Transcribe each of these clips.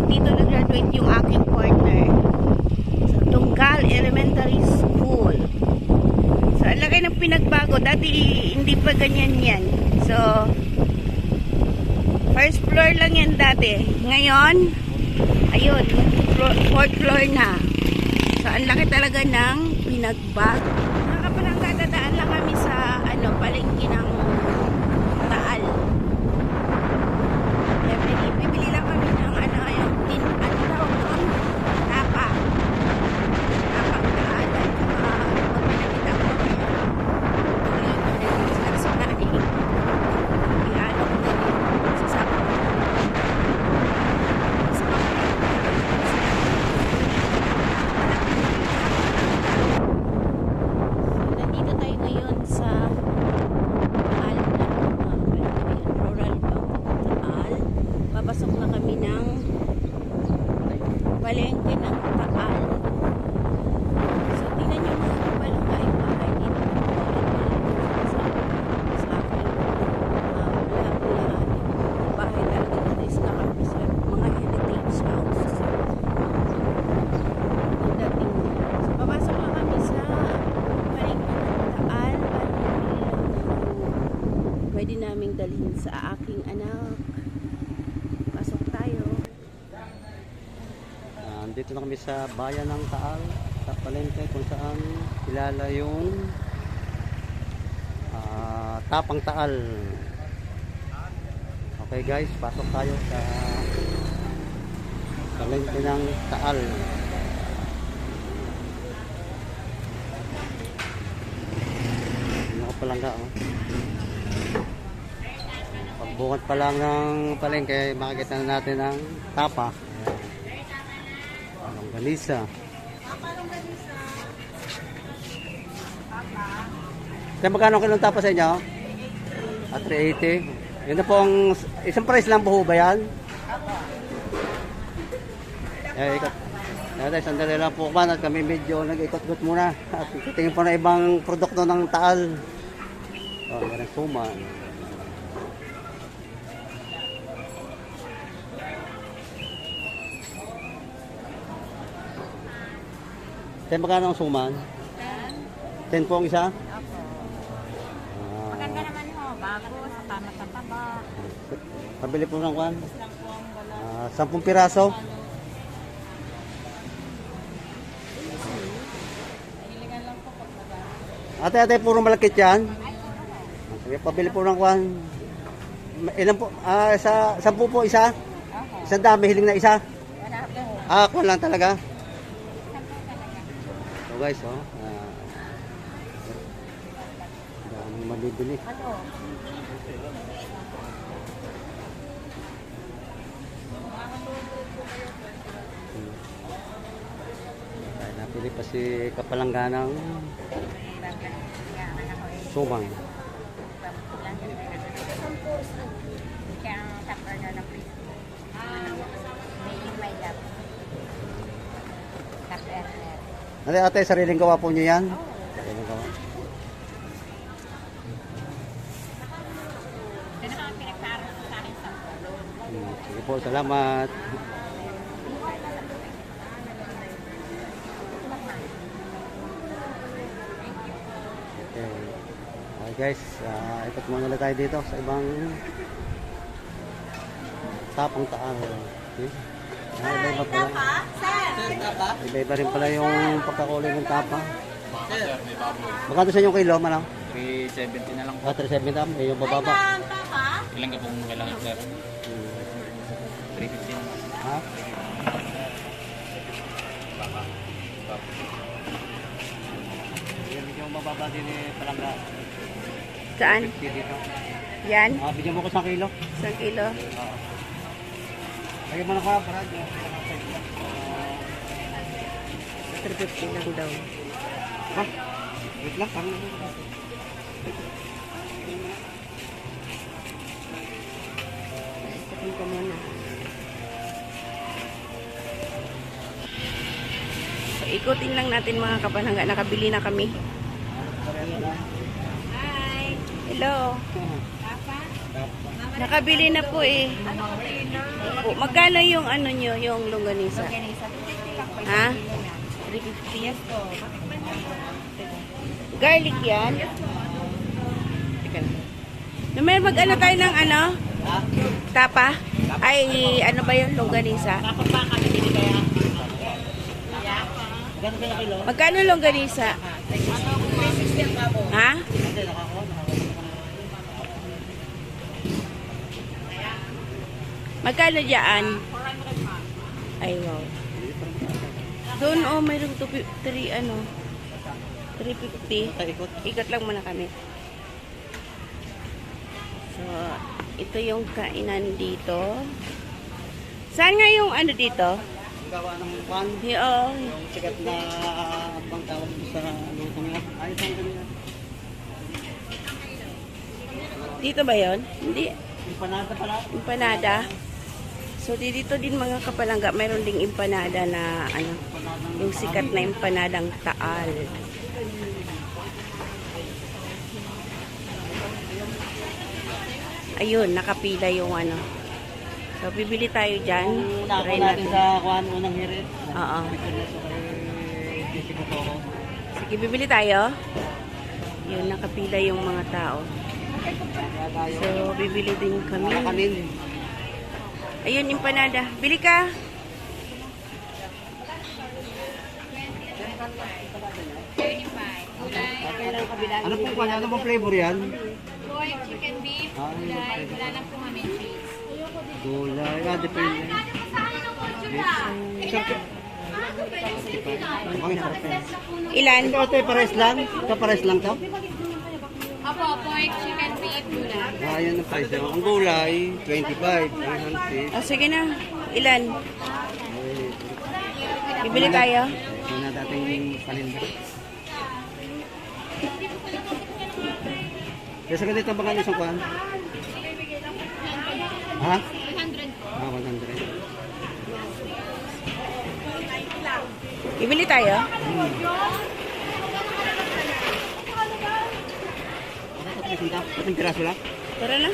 dito nag-graduate yung aking partner sa Tunggal Elementary School. So, ang laki ng pinagbago. Dati hindi pa ganyan yan. So, first floor lang yan dati. Ngayon, ayun, fourth floor na. So, ang laki talaga ng pinagbago. Nakapalangga, dadaan lang kami sa palengke ng Taal. Bibili lang kami ng tapa. Tapang Taal. At magpinakita ko kami ng sa nahin. Ialok na rin sa sapo. Nandito tayo ngayon sa Taal rural Taal. Papasok na kami ng palengke ng Taal. So, tingnan nyo mga kapalangga yung bahay dito. Sa aking bahay talaga dito is nakapresent mga heritage house. Ang dating. So, papasok na kami sa palengke ng Taal para pwede naming dalhin sa aking anak. Pasok tayo. Dito na kami sa bayan ng Taal, sa palengke kung saan kilala yung Tapang Taal. Okay guys, pasok tayo sa palengke ng Taal. Nakapalangga Pagbukat pa lang ng palengke, makikita na natin ang tapa. Longganisa. Kaya magkano kilong tapa sa inyo? 380. Yun na pong isang price lang po ba yan? Ikot. Sandali lang po man at kami medyo nag-ikot-ikot muna. At tingin po na ibang produkto ng Taal. Meron suma. Kaya magkano ang suman? 10 po ang isa? Opo. Maganda naman ho, bago, sa tama sa taba. Pabili po ng kwan? 10 piraso? Ate, puro malakit yan? Sige, pabili po ng kwan. Ilan po? 10 po isa? Isang dami, hiling na isa? Kwan lang talaga? So guys, daming mabibili. Napili pa si kapalangga ng sumang. Ate, sariling gawa po nyo yan? Sariling gawa. Sige po, salamat. Okay. Guys, ikot muna tayo dito sa ibang Tapang Taal. Okay. Iba-iba pala. Iba-iba rin pala yung pagkakulay ng tapa. Magkano sa inyong kilo, manang? 370 na lang po. 370 tam, yung bababa. Ilan ka pong kailangan, sir? 350 naman. Ha? Yung bababa din palangga. Saan? 50 dito. Yan? Bigyan mo ko 1 kilo. 1 kilo. Lagyan mo na ka, para 350 lang daw. ha? Wait lang, parang Ikutin ko muna. So, ikutin lang natin mga kapalangga. Nakabili na kami. Hi! Hello! Nakabili na po eh. po. Magkano yung ano nyo, yung longganisa? Ganisa, 250 lang po. Ha? Kilo na. 350? Yes po. Garlic yan? Teka lang. May mag-ano tayo ng ano? Tapa? Ay, ano ba yung longganisa? Dapat ba kami hindi kaya? Gano'n kaya kilo? Magkano longganisa? Ha? Hindi, nakakuha. Magkano dyan? Ay, wow. Doon, oh, mayroong 3, ano, 350. Ikot. Ikot lang muna kami. So, ito yung kainan dito. Saan nga yung ano dito? Gawa ng pan. Yung, Yung sikat na bang tawag sa luto niya. Ayos ang kanina. dito ba yon? Hindi. Empanada pala. Empanada. So, dito din mga kapalangga, mayroon ding empanada na, ano, yung sikat na empanadang Taal. Ayun, nakapila yung ano. So, bibili tayo dyan. Nako Try natin natin. sa kuhan unang hirit. Oo. Ito kay Jessica Toro. Sige, bibili tayo. Yun, nakapila yung mga tao. Kaya tayo. So, bibili din kami. Kanin. Ayun, empanada. Bili ka. Ano pong kuhan? Ano pong flavor yan? Pork, chicken, beef, gulay. Wala lang po kami cheese. Gulay. Depende. Isang Ang sarap yan. Ilan? Ito, pares lang? Ito, pares lang to? Opo, pork, chicken, beef, gulay. Ayan ang price. Ang gulay, 25. 300. O, sige na. Ilan? Bibili tayo. Yun na dating paninda. Kaya sa ganito ba isang kuhan? Ha? 100. Ah, 100. Bibili tayo. Ang piraso lang? Tara na.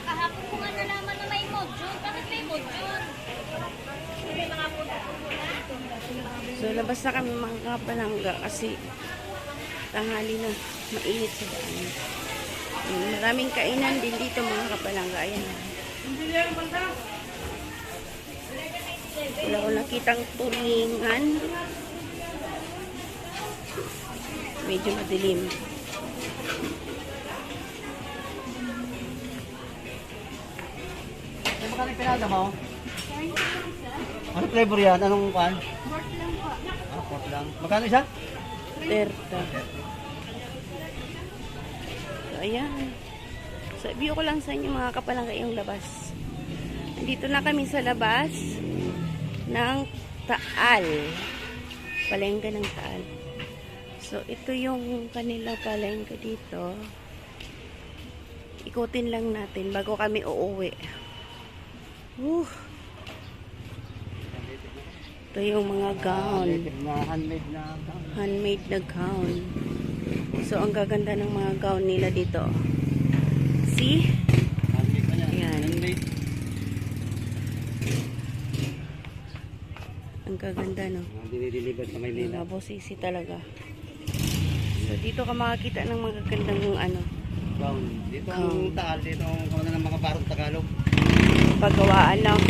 Kahapon ko nga nalaman na may module. Bakit may module? So, labas na kami mga kapalangga kasi tanghali na. Mainit sa daan. Maraming kainan din dito mga kapalangga. Ayan. Wala ko nakitang tulingan. Medyo madilim. Ano ba kanang pinada mo? Ano flavor yan? Anong kuhan? Pork lang po. Ah, pork lang. Magkano isa? Terta. So, ayan. So, view ko lang sa inyo mga kapalangga yung labas. Dito na kami sa labas ng Taal. Palengke ng Taal. So, ito yung kanila palengke dito. Ikutin lang natin bago kami uuwi. Ito yung mga gown. Na handmade na gown. Handmade na gown. So, ang gaganda ng mga gown nila dito. See? Handmade pa niya. Ayan. Handmade. Ang gaganda, no? Dinideliver sa Maynila. Mabosisi talaga. So, dito ka makakita ng mga gagandang ano, Gown. Dito ang Taal. Dito ang kawalan ng mga barong Tagalog. paggawaan lang.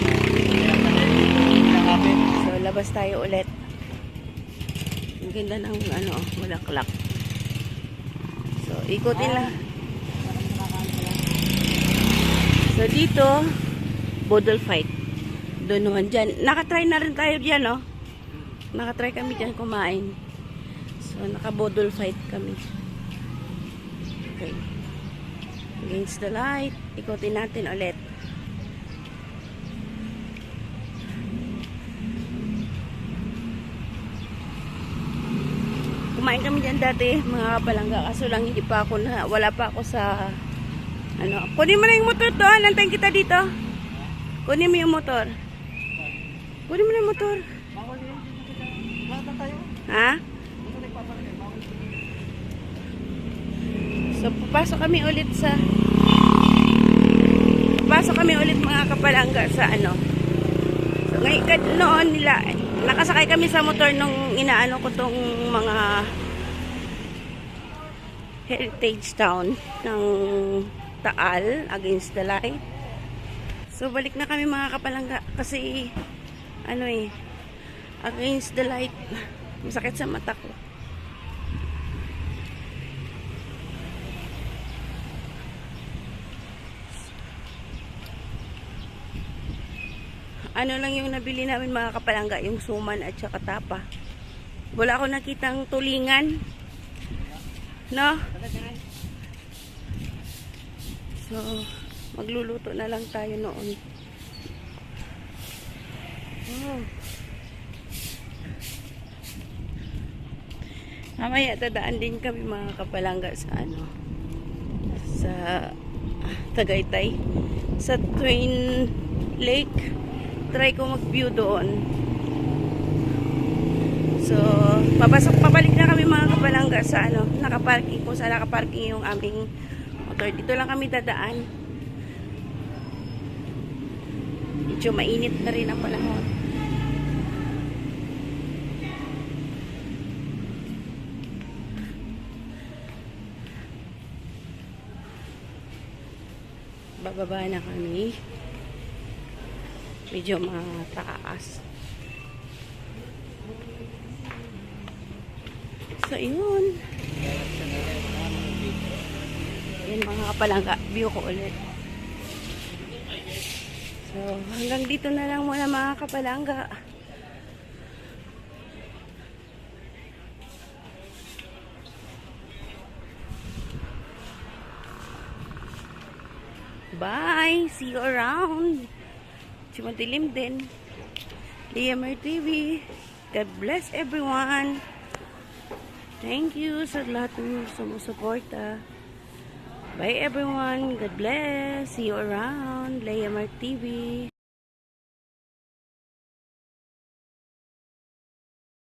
Nakapit. So, labas tayo ulit. Ang ganda ng ano, bulaklak. So, ikutin lang. So, dito, bodol fight. Doon naman dyan. Nakatry na rin tayo dyan, no? Nakatry kami dyan kumain. So, naka-bodol fight kami. Okay. Against the light. Ikutin natin ulit. Kumain kami dyan dati, mga kapalangga. Kaso lang hindi pa ako na, wala pa ako sa, ano. Kunin mo na yung motor to. Nantayin kita dito. Kunin mo yung motor. Kunin mo na yung motor. Bawal din. Bawal tayo. Ha? Ito nagpapalagay. Bawal. So, So, papasok kami ulit mga kapalangga sa ano. So, ngayon, noon nila, nakasakay kami sa motor nung inaano ko tong mga heritage town ng Taal against the light. So, balik na kami mga kapalangga kasi ano against the light. Masakit sa mata ko. Ano lang yung nabili namin mga kapalangga, yung suman at saka tapa. Wala ako nakitang tulingan. No? So, magluluto na lang tayo noon. Oh. Mamaya dadaan din kami mga kapalangga sa ano, sa Tagaytay, sa Twin Lake. Try ko mag-view doon. So, pabalik na kami mga kapalangga sa ano, nakaparking, kung saan nakaparking yung aming motor. Dito lang kami dadaan. Medyo mainit na rin ang panahon. Bababa na kami. Medyo mataas. So, yun. Yan mga kapalangga. View ko ulit. So, hanggang dito na lang muna mga kapalangga. Bye! See you around! Madilim din. Leamer TV. God bless everyone. Thank you sa lahat ng sumusuporta. Bye everyone. God bless. See you around. Leamer TV.